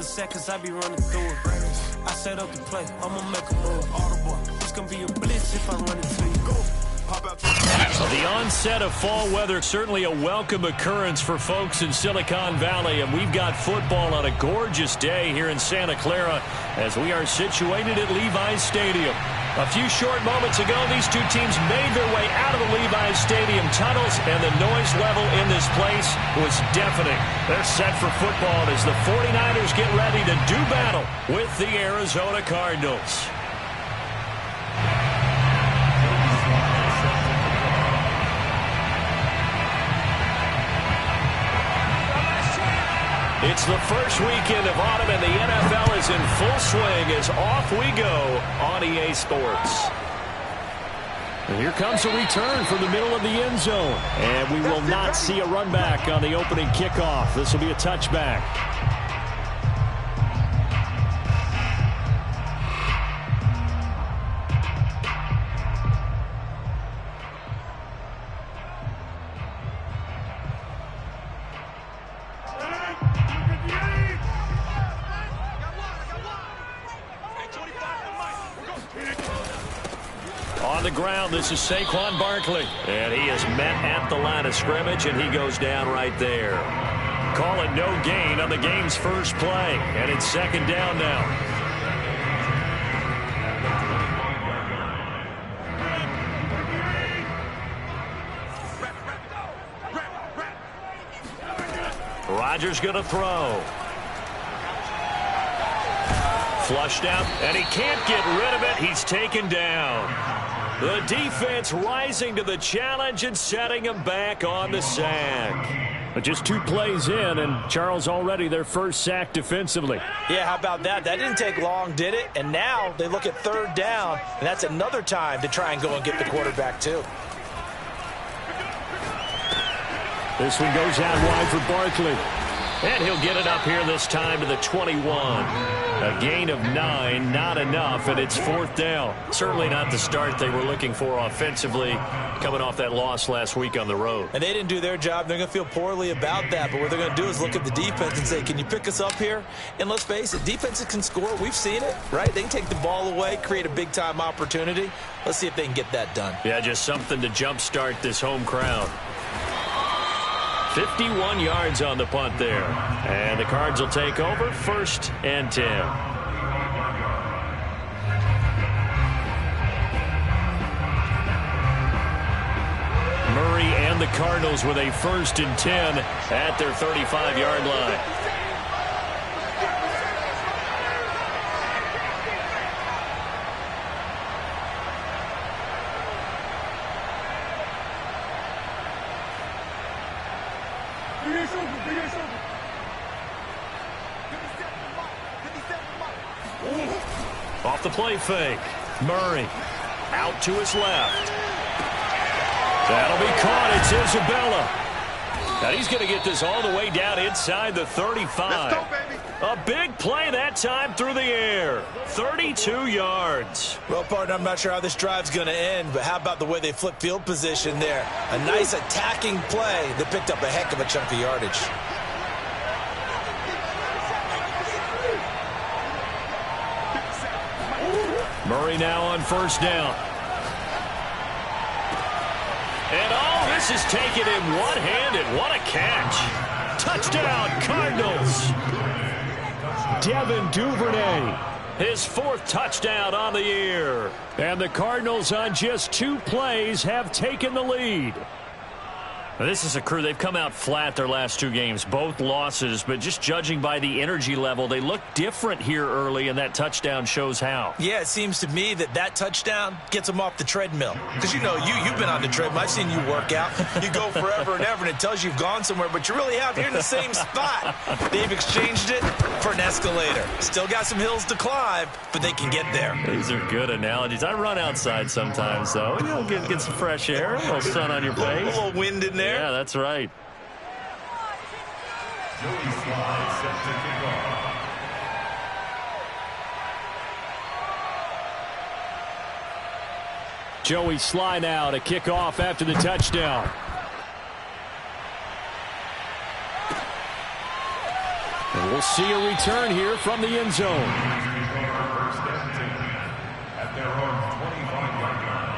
the seconds, I be running through it. I set up the play, I'ma make a move. Audible, it's gonna be a blitz if I run it to you. Go. The onset of fall weather, certainly a welcome occurrence for folks in Silicon Valley, and we've got football on a gorgeous day here in Santa Clara as we are situated at Levi's Stadium. A few short moments ago, these two teams made their way out of the Levi's Stadium tunnels, and the noise level in this place was deafening. They're set for football as the 49ers get ready to do battle with the Arizona Cardinals. It's the first weekend of autumn, and the NFL is in full swing as off we go on EA Sports. And here comes a return from the middle of the end zone. And we will not see a run back on the opening kickoff. This will be a touchback. On the ground, this is Saquon Barkley. And he is met at the line of scrimmage, and he goes down right there. Call it no gain on the game's first play. And it's second down now. Rodgers going to throw. Flushed out, and he can't get rid of it. He's taken down. The defense rising to the challenge and setting him back on the sack. But just 2 plays in, and Charles already their first sack defensively. Yeah, how about that? That didn't take long, did it? And now they look at third down, and that's another time to try and go and get the quarterback too. This one goes out wide for Barkley. And he'll get it up here this time to the 21. A gain of 9, not enough, and it's fourth down. Certainly not the start they were looking for offensively, coming off that loss last week on the road. And they didn't do their job. They're going to feel poorly about that. But what they're going to do is look at the defense and say, can you pick us up here? And let's face it, defenses can score. We've seen it, right? They can take the ball away, create a big-time opportunity. Let's see if they can get that done. Yeah, just something to jumpstart this home crowd. 51 yards on the punt there. And the Cards will take over, 1st and 10. Murray and the Cardinals with a 1st and 10 at their 35-yard line. Off the play fake. Murray out to his left. That'll be caught. It's Isabella. And he's going to get this all the way down inside the 35. Let's go, baby. A big play that time through the air. 32 yards. Well, partner, I'm not sure how this drive's going to end, but how about the way they flip field position there? A nice attacking play that picked up a heck of a chunk of yardage. Murray now on 1st down. And all this is taken in one-handed. What a catch. Touchdown, Cardinals. Devin Duvernay, his 4th touchdown on the year. And the Cardinals on just 2 plays have taken the lead. Now, this is a crew. They've come out flat their last 2 games, both losses, but just judging by the energy level, they look different here early, and that touchdown shows how. Yeah, it seems to me that touchdown gets them off the treadmill. Because, you know, you've been on the treadmill. I've seen you work out. You go forever and ever, and it tells you you've gone somewhere, but you really have. You're in the same spot. They've exchanged it for an escalator. Still got some hills to climb, but they can get there. These are good analogies. I run outside sometimes, though. You know, get some fresh air, a little sun on your face. A little wind in there. Yeah, that's right. Joey Slide set to kick off. Joey Sly now to kick off after the touchdown. And we'll see a return here from the end zone. First and 10 at their own 25-yard line.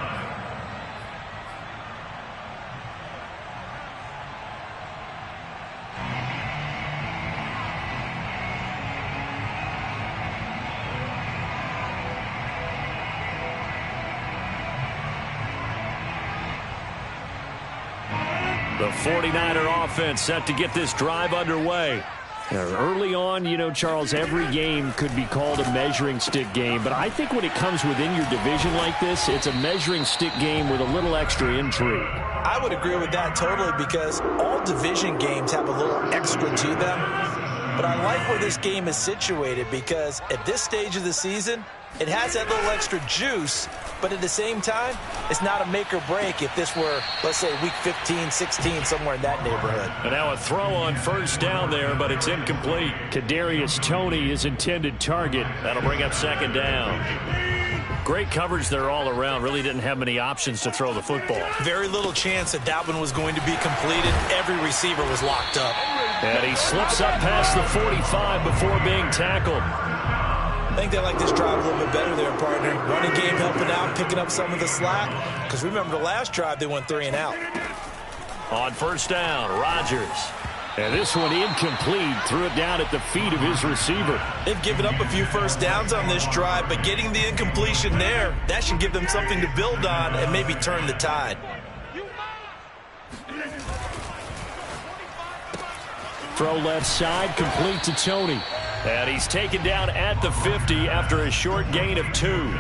The 49er offense set to get this drive underway. Early on, you know, Charles, every game could be called a measuring stick game. But I think when it comes within your division like this, it's a measuring stick game with a little extra intrigue. I would agree with that totally because all division games have a little extra to them. But I like where this game is situated because at this stage of the season, it has that little extra juice, but at the same time, it's not a make or break if this were, let's say, week 15, 16, somewhere in that neighborhood. And now a throw on first down there, but it's incomplete. Kadarius Toney, his intended target. That'll bring up second down. Great coverage there all around. Really didn't have many options to throw the football. Very little chance that one was going to be completed. Every receiver was locked up. And he slips up past the 45 before being tackled. I think they like this drive a little bit better there, partner. Running game helping out, picking up some of the slack. Because remember the last drive, they went 3 and out. On first down, Rodgers. And this one incomplete. Threw it down at the feet of his receiver. They've given up a few first downs on this drive, but getting the incompletion there, that should give them something to build on and maybe turn the tide. Throw left side, complete to Toney. And he's taken down at the 50 after a short gain of 2.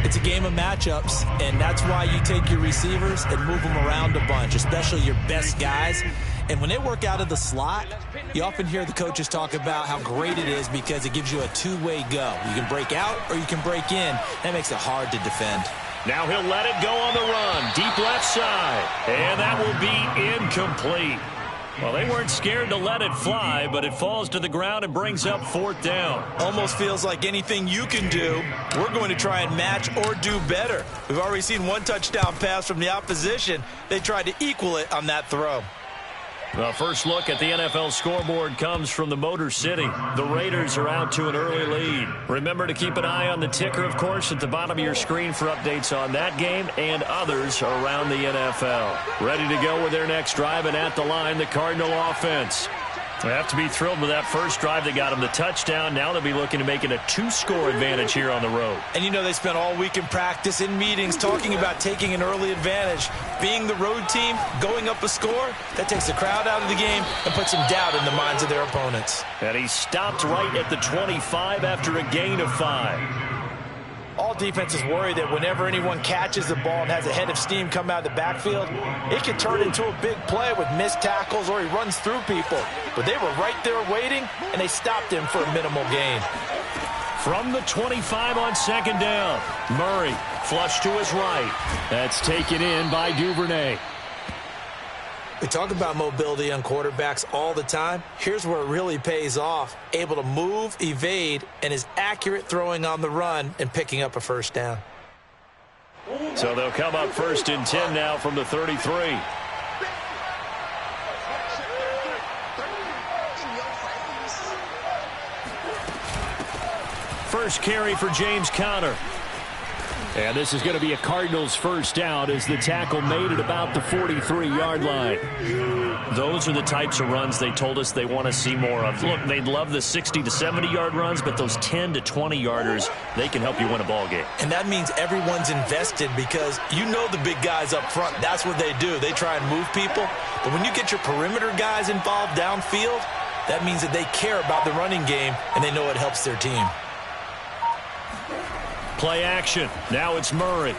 It's a game of matchups, and that's why you take your receivers and move them around a bunch, especially your best guys. And when they work out of the slot, you often hear the coaches talk about how great it is because it gives you a two-way go. You can break out or you can break in. That makes it hard to defend. Now he'll let it go on the run. Deep left side. And that will be incomplete. Well, they weren't scared to let it fly, but it falls to the ground and brings up fourth down. Almost feels like anything you can do, we're going to try and match or do better. We've already seen one touchdown pass from the opposition. They tried to equal it on that throw. The first look at the NFL scoreboard comes from the Motor City. The Raiders are out to an early lead. Remember to keep an eye on the ticker, of course, at the bottom of your screen for updates on that game and others around the NFL. Ready to go with their next drive, and at the line, the Cardinal offense. They have to be thrilled with that first drive that got them the touchdown. Now they'll be looking to make it a 2-score advantage here on the road. And you know they spent all week in practice, in meetings, talking about taking an early advantage. Being the road team, going up a score, that takes the crowd out of the game and puts some doubt in the minds of their opponents. And he stopped right at the 25 after a gain of 5. All defenses worry that whenever anyone catches the ball and has a head of steam come out of the backfield, it can turn into a big play with missed tackles or he runs through people. But they were right there waiting, and they stopped him for a minimal gain. From the 25 on second down, Murray flush to his right. That's taken in by Duvernay. We talk about mobility on quarterbacks all the time. Here's where it really pays off. Able to move, evade, and is accurate throwing on the run and picking up a first down. So they'll come up first and 10 now from the 33. First carry for James Conner. And this is going to be a Cardinals first down as the tackle made at about the 43-yard line. Those are the types of runs they told us they want to see more of. Look, they'd love the 60 to 70-yard runs, but those 10 to 20-yarders, they can help you win a ball game. And that means everyone's invested because you know the big guys up front. That's what they do. They try and move people. But when you get your perimeter guys involved downfield, that means that they care about the running game and they know it helps their team. Play action. Now it's Murray.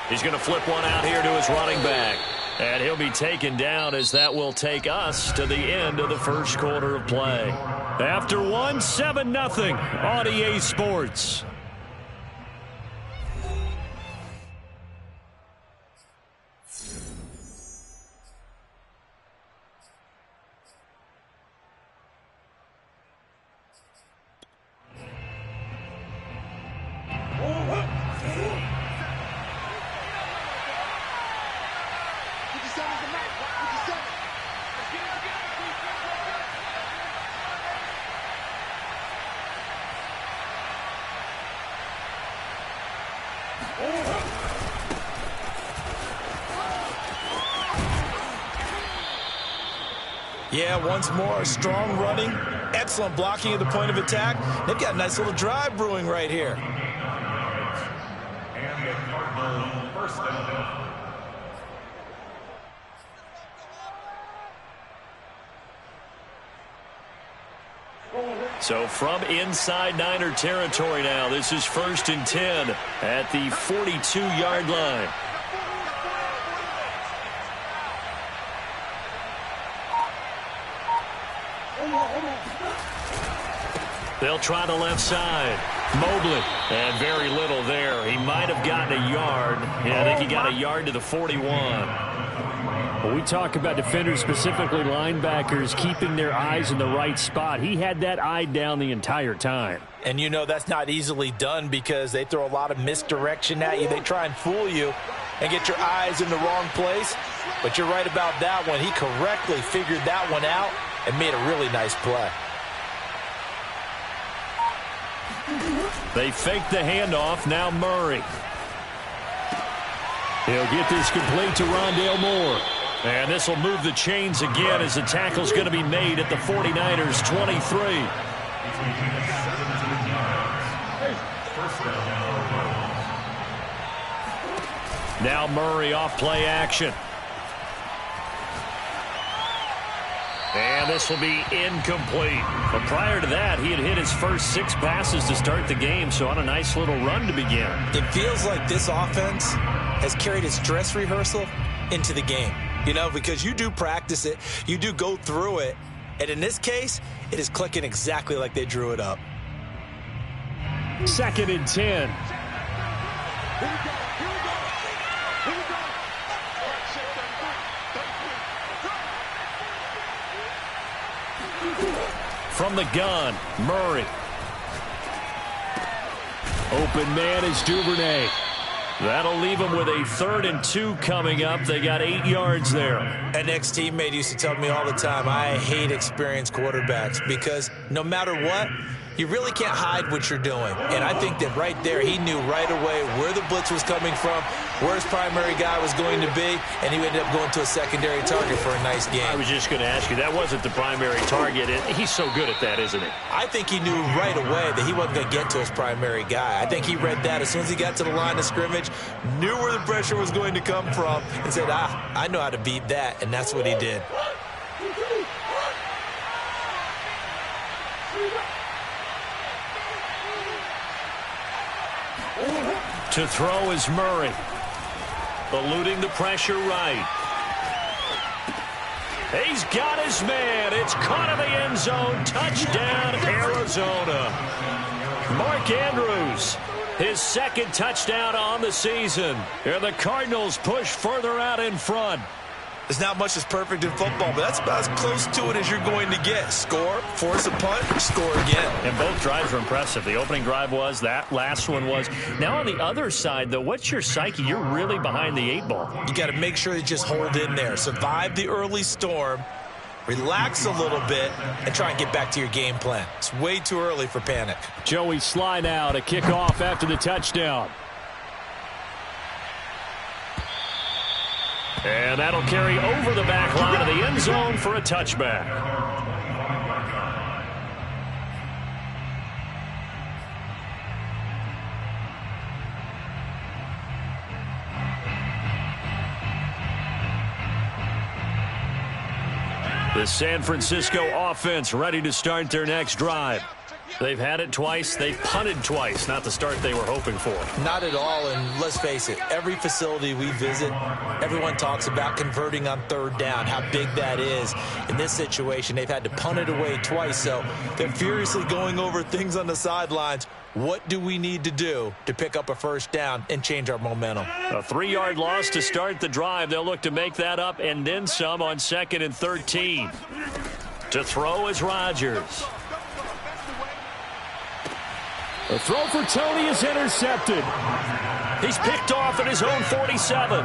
He's going to flip one out here to his running back. And he'll be taken down as that will take us to the end of the first quarter of play. After one, 7-0 on EA Sports. Yeah, once more, strong running, excellent blocking at the point of attack. They've got a nice little drive brewing right here. And the Cardinals first down. So from inside Niner territory now, this is 1st and 10 at the 42-yard line. They'll try the left side. Mobley, and very little there. He might have gotten a yard. Yeah, I think he got a yard to the 41. Well, we talk about defenders, specifically linebackers, keeping their eyes in the right spot. He had that eye down the entire time. And you know that's not easily done because they throw a lot of misdirection at you. They try and fool you and get your eyes in the wrong place. But you're right about that one. He correctly figured that one out and made a really nice play. They fake the handoff. Now Murray. He'll get this complete to Rondale Moore. And this will move the chains again as the tackle's going to be made at the 49ers 23. Now Murray off play action. And this will be incomplete. But prior to that, he had hit his first 6 passes to start the game, so on a nice little run to begin. It feels like this offense has carried its dress rehearsal into the game. You know, because you do practice it, you do go through it, and in this case, it is clicking exactly like they drew it up. 2nd and 10. From the gun, Murray. Open man is Duvernay. That'll leave them with a 3rd and 2 coming up. They got 8 yards there. An ex-teammate used to tell me all the time, I hate experienced quarterbacks because no matter what, you really can't hide what you're doing. And I think that right there, he knew right away where the blitz was coming from, where his primary guy was going to be, and he ended up going to a secondary target for a nice game. I was just going to ask you, that wasn't the primary target. He's so good at that, isn't he? I think he knew right away that he wasn't going to get to his primary guy. I think he read that as soon as he got to the line of scrimmage, knew where the pressure was going to come from, and said, I know how to beat that, and that's what he did. To throw is Murray. Eluding the pressure right. He's got his man. It's caught in the end zone. Touchdown, Arizona. Mark Andrews, his 2nd touchdown on the season. And the Cardinals push further out in front. There's not much that's perfect in football, but that's about as close to it as you're going to get. Score, force a punt, score again. And both drives were impressive. The opening drive was, that last one was. Now on the other side, though, what's your psyche? You're really behind the 8 ball. You got to make sure you just hold in there. Survive the early storm, relax a little bit, and try and get back to your game plan. It's way too early for panic. Joey Sly now to kick off after the touchdown. And that'll carry over the back line of the end zone for a touchback. The San Francisco offense ready to start their next drive. They've had it twice. They've punted twice. Not the start they were hoping for. Not at all, and let's face it, every facility we visit, everyone talks about converting on 3rd down, how big that is. In this situation, they've had to punt it away twice, so they're furiously going over things on the sidelines. What do we need to do to pick up a 1st down and change our momentum? A 3-yard loss to start the drive. They'll look to make that up and then some on 2nd and 13. To throw is Rodgers. The throw for Tony is intercepted. He's picked off at his own 47.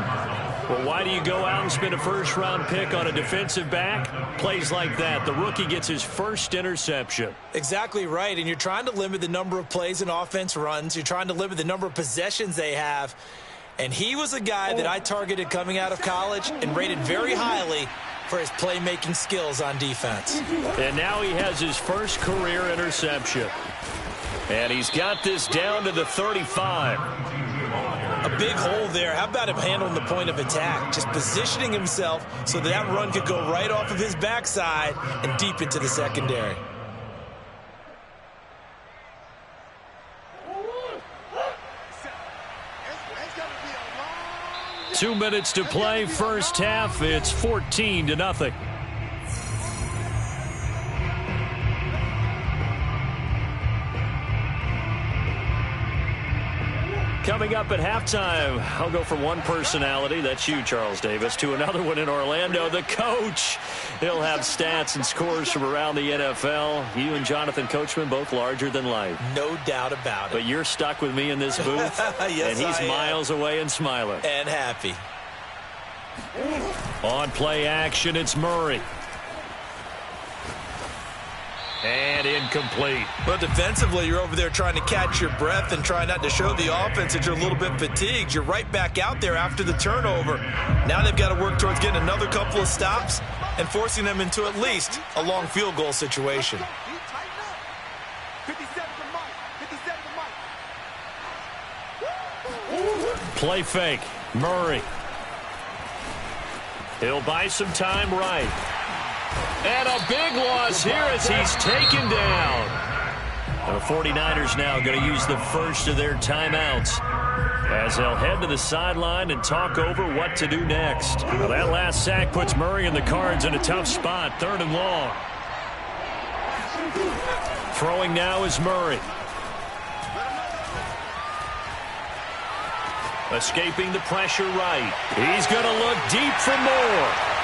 Well, why do you go out and spend a 1st-round pick on a defensive back? Plays like that. The rookie gets his 1st interception. Exactly right, and you're trying to limit the number of plays an offense runs. You're trying to limit the number of possessions they have. And he was a guy that I targeted coming out of college and rated very highly for his playmaking skills on defense. And now he has his first career interception. And he's got this down to the 35. A big hole there. How about him handling the point of attack? Just positioning himself so that run could go right off of his backside and deep into the secondary. Two minutes to play, first half. It's 14-0. Coming up at halftime, I'll go from one personality, that's you, Charles Davis, to another one in Orlando, the coach. He'll have stats and scores from around the NFL. You and Jonathan Coachman, both larger than life. No doubt about it. But you're stuck with me in this booth, yes, and he's miles away and smiling. And happy. On play action, it's Murray. And incomplete. But defensively, you're over there trying to catch your breath and try not to show the offense that you're a little bit fatigued. You're right back out there after the turnover. Now they've got to work towards getting another couple of stops and forcing them into at least a long field goal situation. Play fake. Murray. He'll buy some time right. And a big loss here as he's taken down. The 49ers now going to use the first of their timeouts as they'll head to the sideline and talk over what to do next. Now that last sack puts Murray and the Cards in a tough spot, 3rd and long. Throwing now is Murray. Escaping the pressure right. He's going to look deep for more.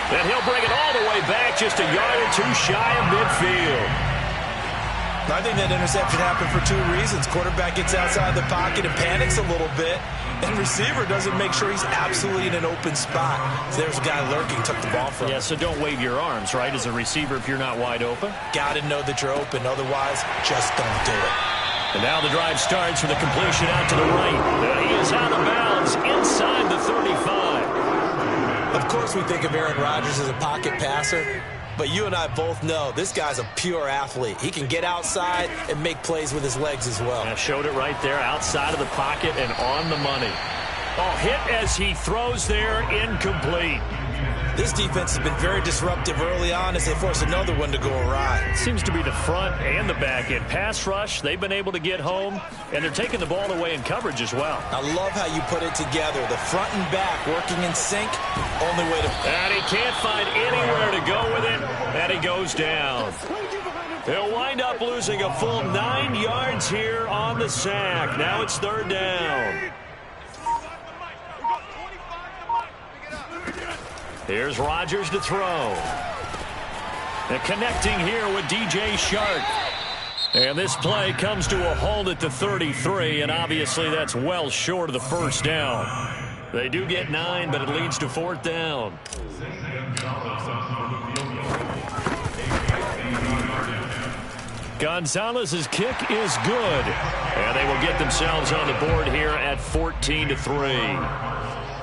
And he'll bring it all the way back, just a yard or two shy of midfield. I think that interception happened for two reasons. Quarterback gets outside the pocket and panics a little bit, and receiver doesn't make sure he's absolutely in an open spot. So there's a guy lurking, took the ball from him. Yeah, so don't wave your arms, right, as a receiver if you're not wide open. Got to know that you're open. Otherwise, just don't do it. And now the drive starts with a completion out to the right. He is out of bounds inside the 35. Of course we think of Aaron Rodgers as a pocket passer, but you and I both know this guy's a pure athlete. He can get outside and make plays with his legs as well. I showed it right there, outside of the pocket and on the money. Oh, hit as he throws there, incomplete. This defense has been very disruptive early on as they force another one to go awry. Seems to be the front and the back end. Pass rush, they've been able to get home, and they're taking the ball away in coverage as well. I love how you put it together. The front and back working in sync, only way to... And he can't find anywhere to go with it, and he goes down. He'll wind up losing a full 9 yards here on the sack. Now it's 3rd down. Here's Rodgers to throw. And connecting here with DJ Shark. And this play comes to a halt at the 33, and obviously that's well short of the first down. They do get 9, but it leads to 4th down. Gonzalez's kick is good. And they will get themselves on the board here at 14-3.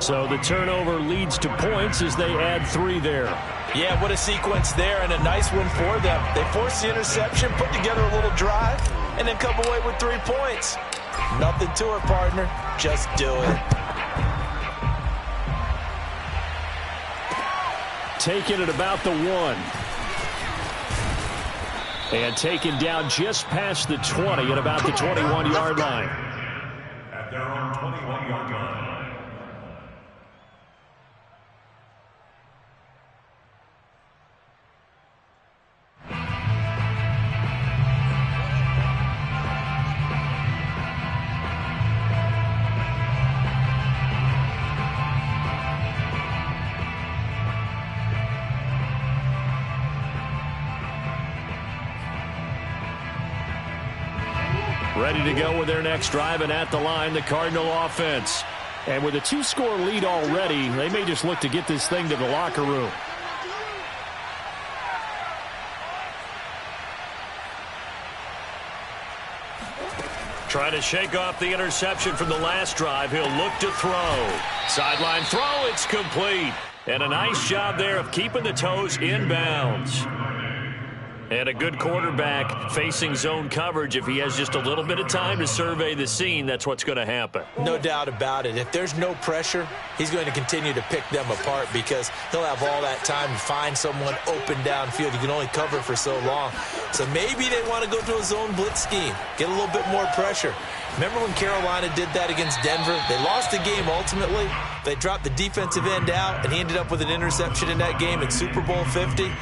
So the turnover leads to points as they add 3 there. Yeah, what a sequence there, and a nice one for them. They forced the interception, put together a little drive, and then come away with 3 points. Nothing to it, partner. Just do it. Taken at about the 1. And taken down just past the 20 at about the 21-yard line. At their own 21-yard line. Ready to go with their next drive, and at the line, the Cardinal offense. And with a 2-score lead already, they may just look to get this thing to the locker room. Trying to shake off the interception from the last drive. He'll look to throw. Sideline throw, it's complete. And a nice job there of keeping the toes in bounds. And a good quarterback facing zone coverage. If he has just a little bit of time to survey the scene, that's what's going to happen. No doubt about it. If there's no pressure, he's going to continue to pick them apart because he'll have all that time to find someone open downfield. You can only cover for so long. So maybe they want to go to a zone blitz scheme, get a little bit more pressure. Remember when Carolina did that against Denver? They lost the game ultimately. They dropped the defensive end out, and he ended up with an interception in that game in Super Bowl 50.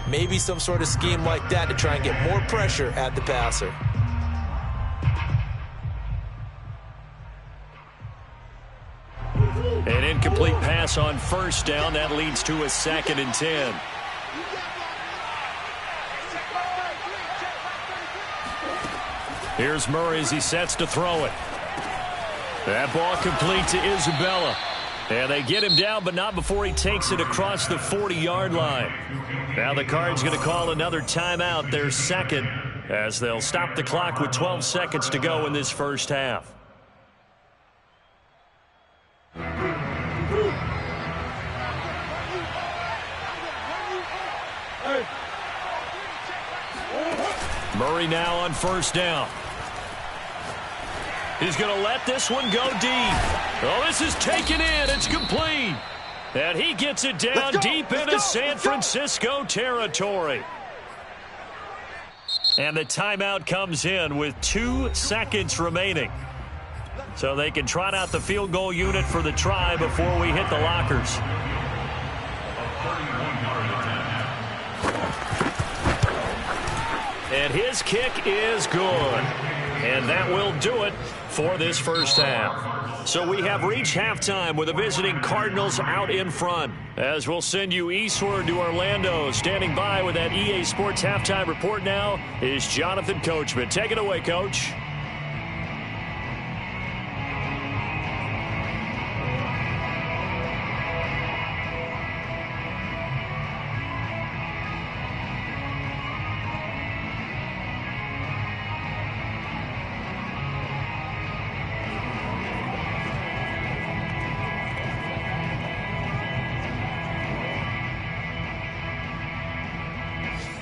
Maybe some sort of scheme like that to try and get more pressure at the passer. An incomplete pass on first down. That leads to a 2nd and 10. Here's Murray as he sets to throw it. That ball complete to Isabella. And they get him down, but not before he takes it across the 40-yard line. Now the Cards going to call another timeout, their second, as they'll stop the clock with 12 seconds to go in this first half. Murray now on first down. He's going to let this one go deep. Oh, this is taken in. It's complete. And he gets it down deep into San Francisco territory. And the timeout comes in with 2 seconds remaining. So they can trot out the field goal unit for the try before we hit the lockers. And his kick is good. And that will do it for this first half. So we have reached halftime with the visiting Cardinals out in front. As we'll send you eastward to Orlando. Standing by with that EA Sports halftime report now is Jonathan Coachman. Take it away, Coach.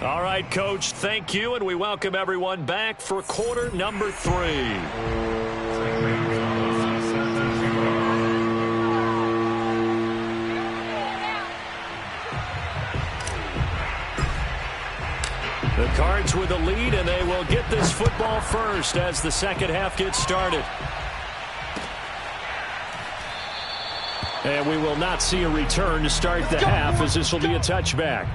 All right, Coach, thank you, and we welcome everyone back for quarter number 3. The Cards with the lead, and they will get this football first as the second half gets started. And we will not see a return to start the half, as this will be a touchback.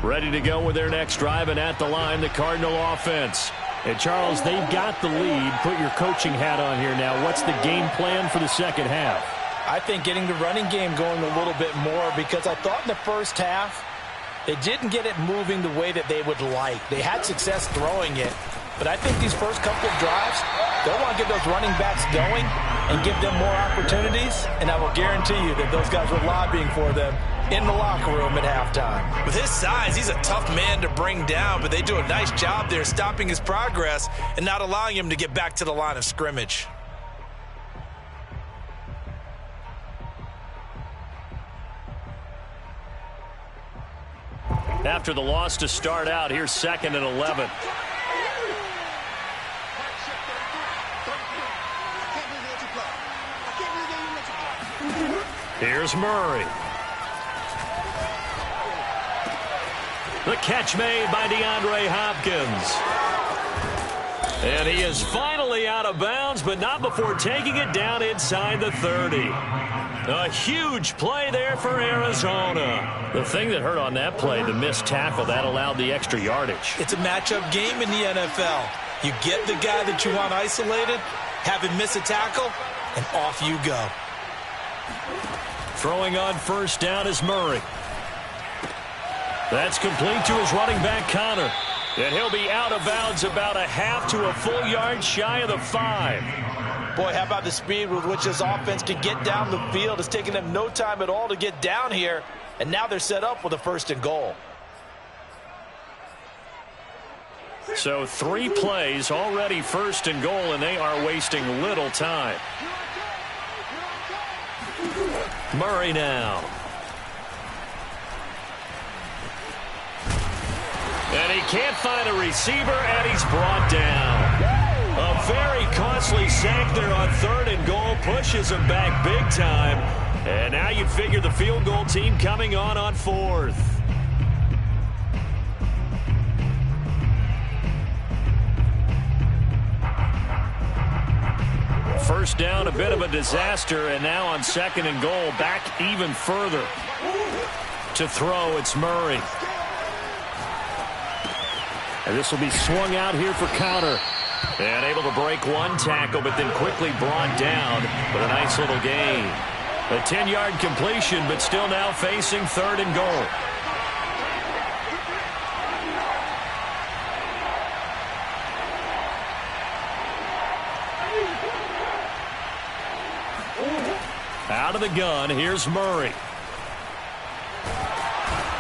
Ready to go with their next drive, and at the line, the Cardinal offense. And, Charles, they've got the lead. Put your coaching hat on here now. What's the game plan for the second half? I think getting the running game going a little bit more, because I thought in the first half they didn't get it moving the way that they would like. They had success throwing it, but I think these first couple of drives, they'll want to get those running backs going and give them more opportunities, and I will guarantee you that those guys were lobbying for them in the locker room at halftime. With his size, he's a tough man to bring down, but they do a nice job there stopping his progress and not allowing him to get back to the line of scrimmage. After the loss to start out, here's 2nd and 11. Here's Murray. The catch made by DeAndre Hopkins. And he is finally out of bounds, but not before taking it down inside the 30. A huge play there for Arizona. The thing that hurt on that play, the missed tackle, that allowed the extra yardage. It's a matchup game in the NFL. You get the guy that you want isolated, have him miss a tackle, and off you go. Throwing on first down is Murray. That's complete to his running back, Connor. And he'll be out of bounds about a half to a full yard shy of the 5. Boy, how about the speed with which this offense can get down the field? It's taking them no time at all to get down here, and now they're set up with a 1st and goal. So 3 plays, already 1st and goal, and they are wasting little time. Murray now. And he can't find a receiver, and he's brought down. A very costly sack there on 3rd and goal, pushes him back big time. And now you'd figure the field goal team coming on 4th. First down, a bit of a disaster, and now on 2nd and goal, back even further. To throw, it's Murray. And this will be swung out here for counter. And able to break 1 tackle, but then quickly brought down with a nice little gain. A 10-yard completion, but still now facing 3rd and goal. Out of the gun, here's Murray.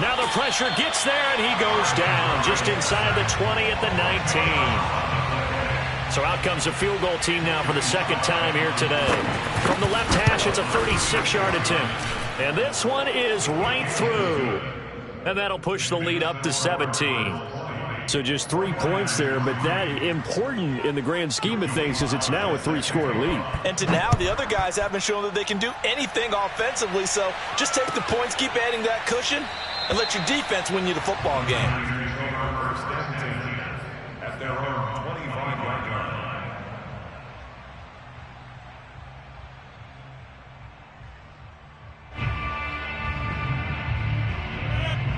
Now the pressure gets there, and he goes down just inside the 20 at the 19. So out comes a field goal team now for the 2nd time here today. From the left hash, it's a 36-yard attempt. And this one is right through. And that'll push the lead up to 17. So just 3 points there, but that important in the grand scheme of things because it's now a 3-score lead. And to now, the other guys haven't shown that they can do anything offensively, so just take the points, keep adding that cushion, and let your defense win you the football game. At their own 25-yard line.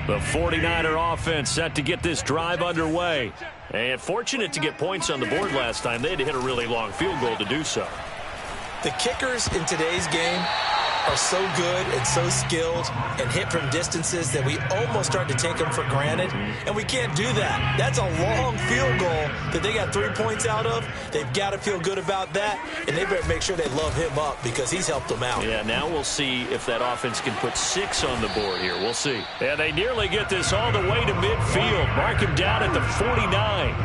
The 49er offense set to get this drive underway. And fortunate to get points on the board last time. They had to hit a really long field goal to do so. The kickers in today's game are so good and so skilled and hit from distances that we almost start to take them for granted, and we can't do that. That's a long field goal that they got 3 points out of. They've got to feel good about that, and they better make sure they love him up because he's helped them out. Yeah, now we'll see if that offense can put 6 on the board here. We'll see. And they nearly get this all the way to midfield. Mark him down at the 49.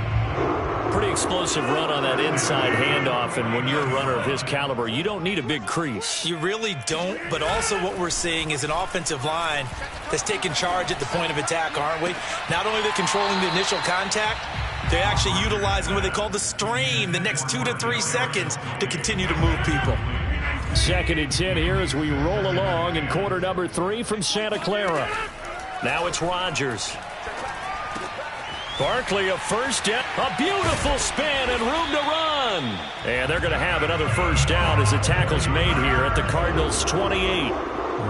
Pretty explosive run on that inside handoff, and when you're a runner of his caliber, you don't need a big crease. You really don't, but also what we're seeing is an offensive line that's taking charge at the point of attack, aren't we? Not only are they controlling the initial contact, they're actually utilizing what they call the strain, the next 2 to 3 seconds to continue to move people. 2nd and 10 here as we roll along in quarter number 3 from Santa Clara. Now it's Rodgers. Barkley, a first down, a beautiful spin and room to run. And they're going to have another first down as the tackle's made here at the Cardinals' 28.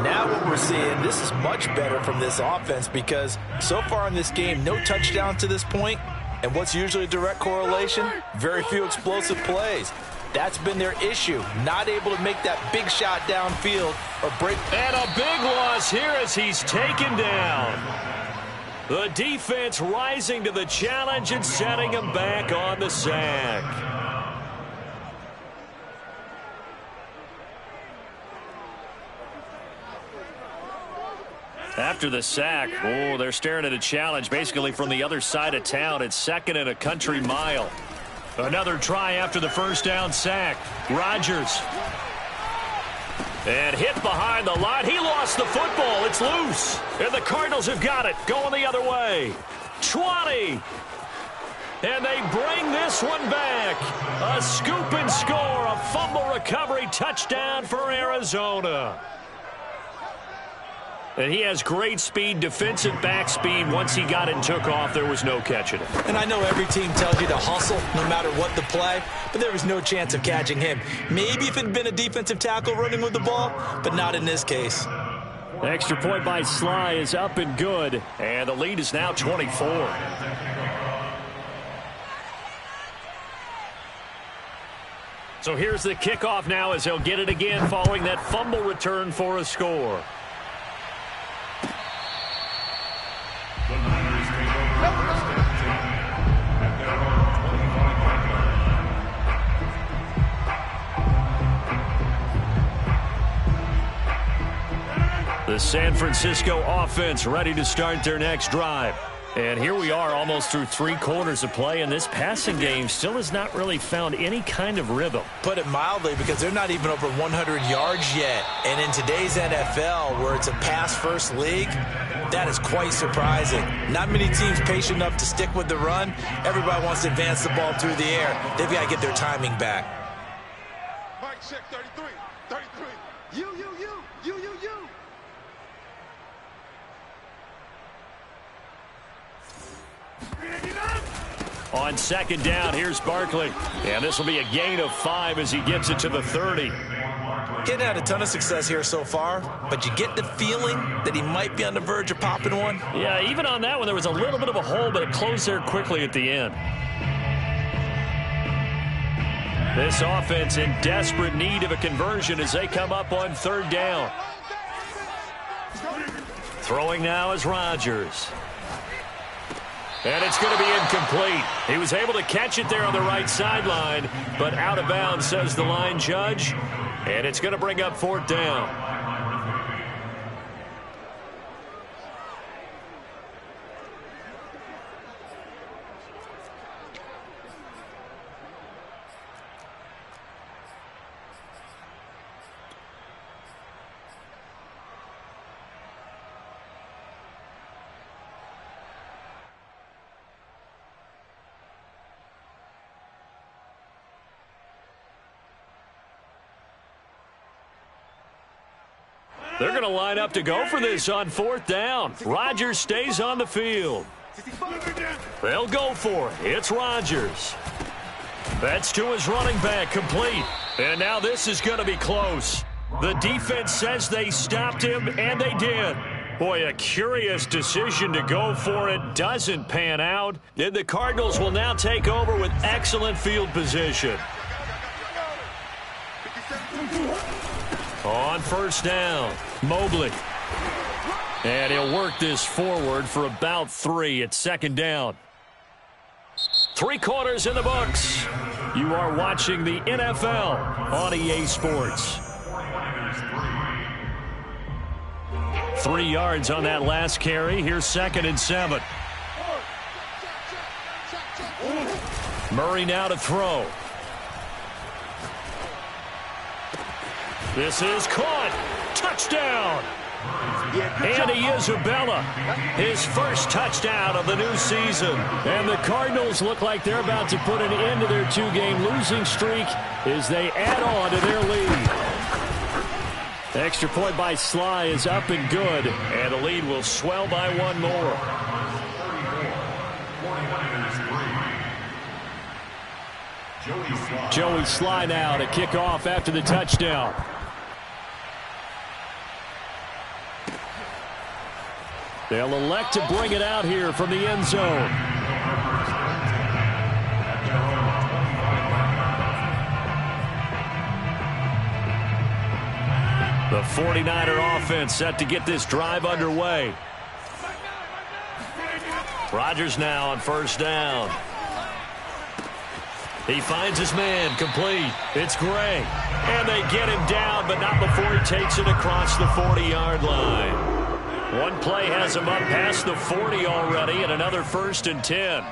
Now what we're seeing, this is much better from this offense because so far in this game, no touchdowns to this point. And what's usually a direct correlation? Very few explosive plays. That's been their issue, not able to make that big shot downfield or break. And a big loss here as he's taken down. The defense rising to the challenge and setting him back on the sack. After the sack, oh, they're staring at a challenge basically from the other side of town. It's 2nd and a country mile. Another try after the first down sack. Rodgers. And hit behind the line. He lost the football. It's loose. And the Cardinals have got it. Going the other way. 20. And they bring this one back. A scoop and score. A fumble recovery touchdown for Arizona. And he has great speed, defensive back speed. Once he got it and took off, there was no catching him. And I know every team tells you to hustle no matter what the play, but there was no chance of catching him. Maybe if it had been a defensive tackle running with the ball, but not in this case. The extra point by Sly is up and good, and the lead is now 24. So here's the kickoff now as he'll get it again following that fumble return for a score. The Niners take over first and 10 at their own 25-yard line. The San Francisco offense ready to start their next drive. And here we are almost through 3 quarters of play, and this passing game still has not really found any kind of rhythm. Put it mildly, because they're not even over 100 yards yet. And in today's NFL, where it's a pass-first league, that is quite surprising. Not many teams patient enough to stick with the run. Everybody wants to advance the ball through the air. They've got to get their timing back. Mike, check 33. 33. You. On second down, here's Barkley. And this will be a gain of 5 as he gets it to the 30. Getting had a ton of success here so far, but you get the feeling that he might be on the verge of popping one. Yeah, even on that one, there was a little bit of a hole, but it closed there quickly at the end. This offense in desperate need of a conversion as they come up on 3rd down. Throwing now is Rodgers. And it's going to be incomplete. He was able to catch it there on the right sideline, but out of bounds, says the line judge. And it's going to bring up 4th down. They're going to line up to go for this on 4th down. Rodgers stays on the field. They'll go for it. It's Rodgers. That's to his running back, complete. And now this is going to be close. The defense says they stopped him, and they did. Boy, a curious decision to go for it. Doesn't pan out. And the Cardinals will now take over with excellent field position. On 1st down, Mobley. And he'll work this forward for about 3 at 2nd down. 3 quarters in the books. You are watching the NFL on EA Sports. 3 yards on that last carry. Here's 2nd and 7. Murray now to throw. This is caught. Touchdown. Andy Isabella, his first touchdown of the new season. And the Cardinals look like they're about to put an end to their 2-game losing streak as they add on to their lead. The extra point by Sly is up and good. And the lead will swell by 1 more. Joey Sly now to kick off after the touchdown. They'll elect to bring it out here from the end zone. The 49er offense set to get this drive underway. Rodgers now on 1st down. He finds his man, complete. It's Gray. And they get him down, but not before he takes it across the 40-yard line. One play has him up past the 40 already, and another 1st and 10.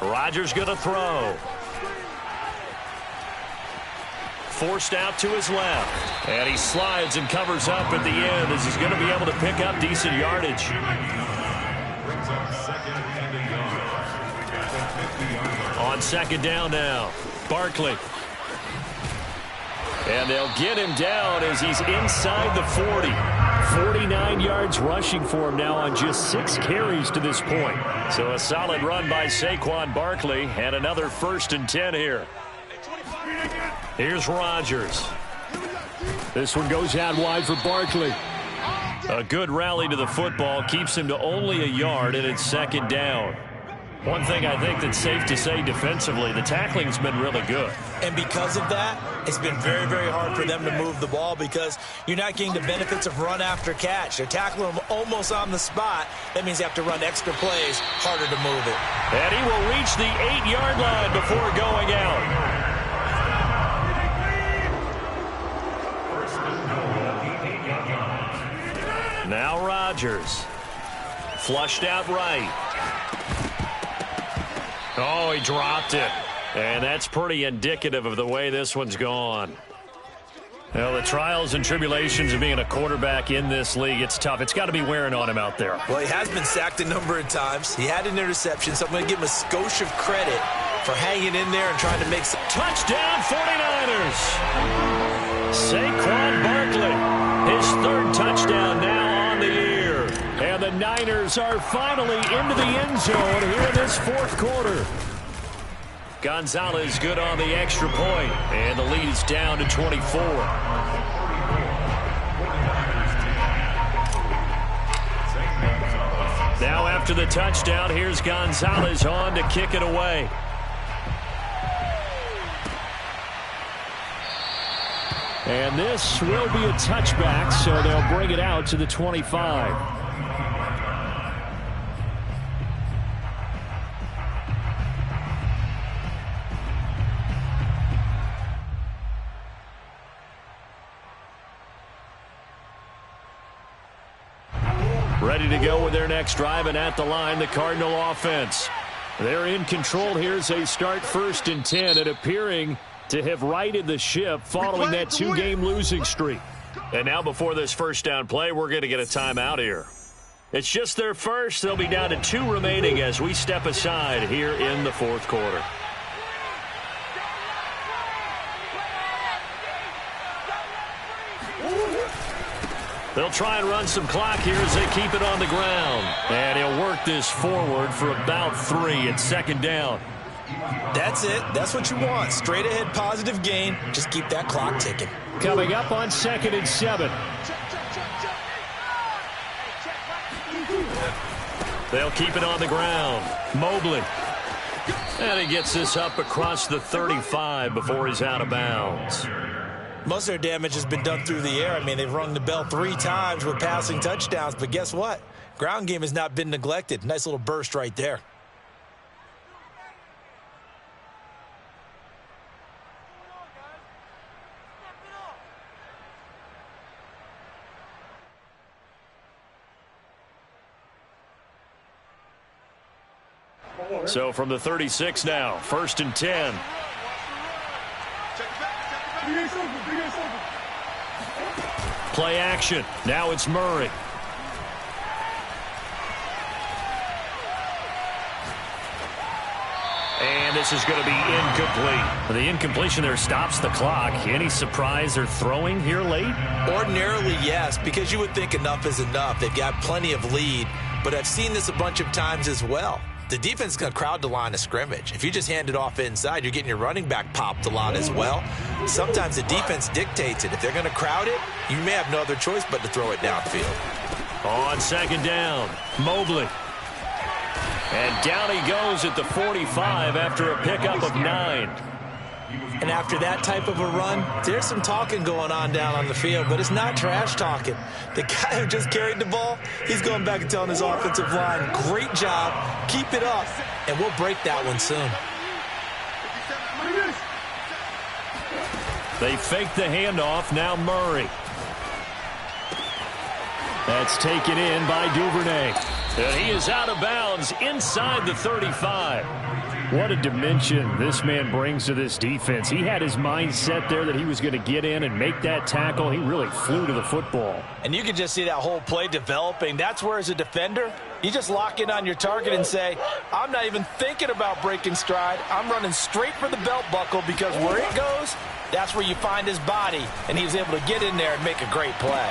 Rodgers going to throw. Forced out to his left. And he slides and covers up at the end as he's going to be able to pick up decent yardage. On 2nd down now, Barkley. And they'll get him down as he's inside the 40. 49 yards rushing for him now on just 6 carries to this point. So a solid run by Saquon Barkley and another 1st and 10 here. Here's Rodgers. This one goes out wide for Barkley. A good rally to the football keeps him to only a yard, and it's 2nd down. One thing I think that's safe to say defensively, the tackling's been really good. And because of that, it's been very, very hard for them to move the ball because you're not getting the benefits of run after catch. They're tackling them almost on the spot. That means they have to run extra plays, harder to move it. And he will reach the 8-yard line before going out. Now Rodgers. Flushed out right. Oh, he dropped it. And that's pretty indicative of the way this one's gone. Well, the trials and tribulations of being a quarterback in this league, it's tough. It's got to be wearing on him out there. Well, he has been sacked a number of times. He had an interception, so I'm going to give him a skosh of credit for hanging in there and trying to make some... Touchdown, 49ers! Saquon Barkley, his third touchdown now on the year. And the Niners are finally into the end zone here in this fourth quarter. Gonzalez good on the extra point, and the lead is down to 24. Now after the touchdown, here's Gonzalez on to kick it away. And this will be a touchback, so they'll bring it out to the 25. Ready to go with their next drive, and at the line, the Cardinal offense. They're in control here as they start 1st and 10, and appearing to have righted the ship following that 2-game losing streak. And now before this first down play, we're going to get a timeout here. It's just their first. They'll be down to 2 remaining as we step aside here in the fourth quarter. They'll try and run some clock here as they keep it on the ground. And he'll work this forward for about 3 at 2nd down. That's it. That's what you want. Straight ahead positive gain. Just keep that clock ticking. Coming up on 2nd and 7. They'll keep it on the ground. Mobley. And he gets this up across the 35 before he's out of bounds. Most of their damage has been done through the air. I mean, they've rung the bell 3 times with passing touchdowns, but guess what? Ground game has not been neglected. Nice little burst right there. So from the 36 now, 1st and 10. Play action. Now it's Murray. And this is going to be incomplete. The incompletion there stops the clock. Any surprise they're throwing here late? Ordinarily, yes, because you would think enough is enough. They've got plenty of lead, but I've seen this a bunch of times as well. The defense is going to crowd the line of scrimmage. If you just hand it off inside, you're getting your running back popped a lot as well. Sometimes the defense dictates it. If they're going to crowd it, you may have no other choice but to throw it downfield. On 2nd down, Mobley. And down he goes at the 45 after a pickup of 9. And after that type of a run, there's some talking going on down on the field, but it's not trash talking. The guy who just carried the ball, he's going back and telling his offensive line, great job, keep it up, and we'll break that one soon. They fake the handoff, now Murray. That's taken in by Duvernay. And he is out of bounds inside the 35. What a dimension this man brings to this defense. He had his mind set there that he was going to get in and make that tackle. He really flew to the football. And you can just see that whole play developing. That's where, as a defender, you just lock in on your target and say, I'm not even thinking about breaking stride. I'm running straight for the belt buckle, because where it goes, that's where you find his body. And he was able to get in there and make a great play.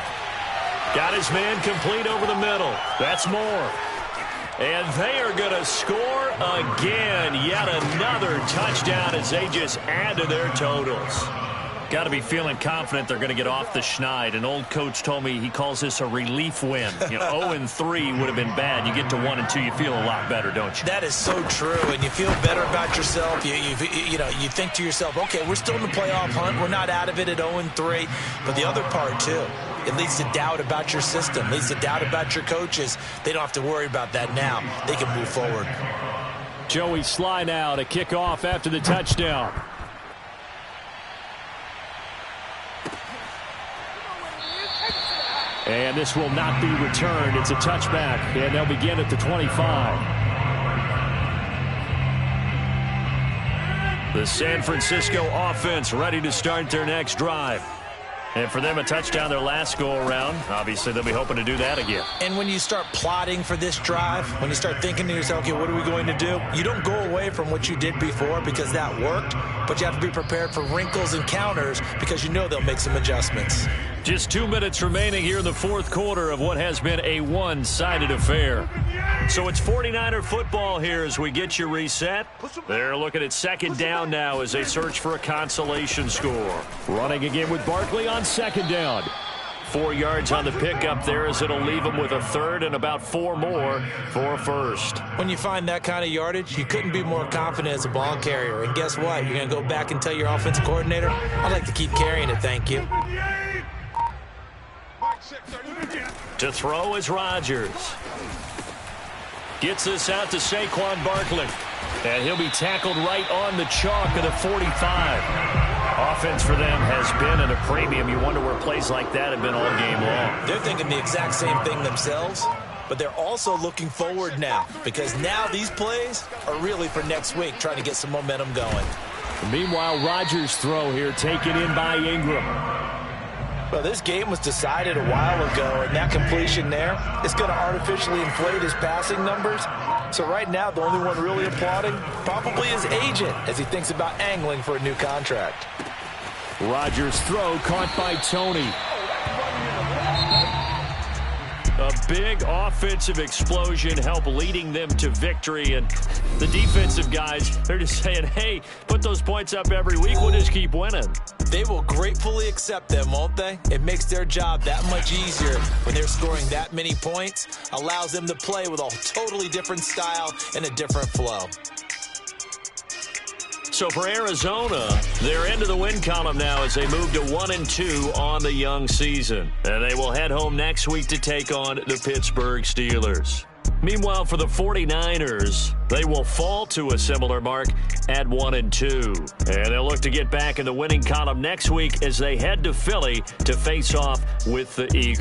Got his man complete over the middle. That's more. And they are going to score again. Yet another touchdown as they just add to their totals. Got to be feeling confident they're going to get off the schneid. An old coach told me he calls this a relief win. 0-3 would have been bad. You get to 1-2, you feel a lot better, don't you? That is so true, and you feel better about yourself. You think to yourself, okay, we're still in the playoff hunt. We're not out of it at 0-3. But the other part, too, it leads to doubt about your system, leads to doubt about your coaches. They don't have to worry about that now. They can move forward. Joey Sly now to kick off after the touchdown. And this will not be returned. It's a touchback, and they'll begin at the 25. The San Francisco offense ready to start their next drive. And for them, a touchdown their last go-around. Obviously, they'll be hoping to do that again. And when you start plotting for this drive, when you start thinking to yourself, okay, what are we going to do? You don't go away from what you did before because that worked, but you have to be prepared for wrinkles and counters because you know they'll make some adjustments. Just 2 minutes remaining here in the fourth quarter of what has been a one-sided affair. So it's 49er football here as we get you reset. They're looking at second down now as they search for a consolation score. Running again with Barkley on second down. 4 yards on the pickup there as it'll leave them with a third and about 4 more for a first. When you find that kind of yardage, you couldn't be more confident as a ball carrier. And guess what? You're going to go back and tell your offensive coordinator, I'd like to keep carrying it, thank you. To throw is Rodgers. Gets this out to Saquon Barkley. And he'll be tackled right on the chalk of the 45. Offense for them has been at a premium. You wonder where plays like that have been all game long. They're thinking the exact same thing themselves, but they're also looking forward now because now these plays are really for next week, trying to get some momentum going. Meanwhile, Rodgers' throw here taken in by Ingram. Well, this game was decided a while ago, and that completion there is going to artificially inflate his passing numbers. So right now, the only one really applauding probably his agent as he thinks about angling for a new contract. Rodgers' throw caught by Tony. A big offensive explosion helped leading them to victory. And the defensive guys, they're just saying, hey, put those points up every week. We'll just keep winning. They will gratefully accept them, won't they? It makes their job that much easier when they're scoring that many points. Allows them to play with a totally different style and a different flow. So for Arizona, they're into the win column now as they move to 1-2 on the young season. And they will head home next week to take on the Pittsburgh Steelers. Meanwhile, for the 49ers, they will fall to a similar mark at 1-2. And they'll look to get back in the winning column next week as they head to Philly to face off with the Eagles.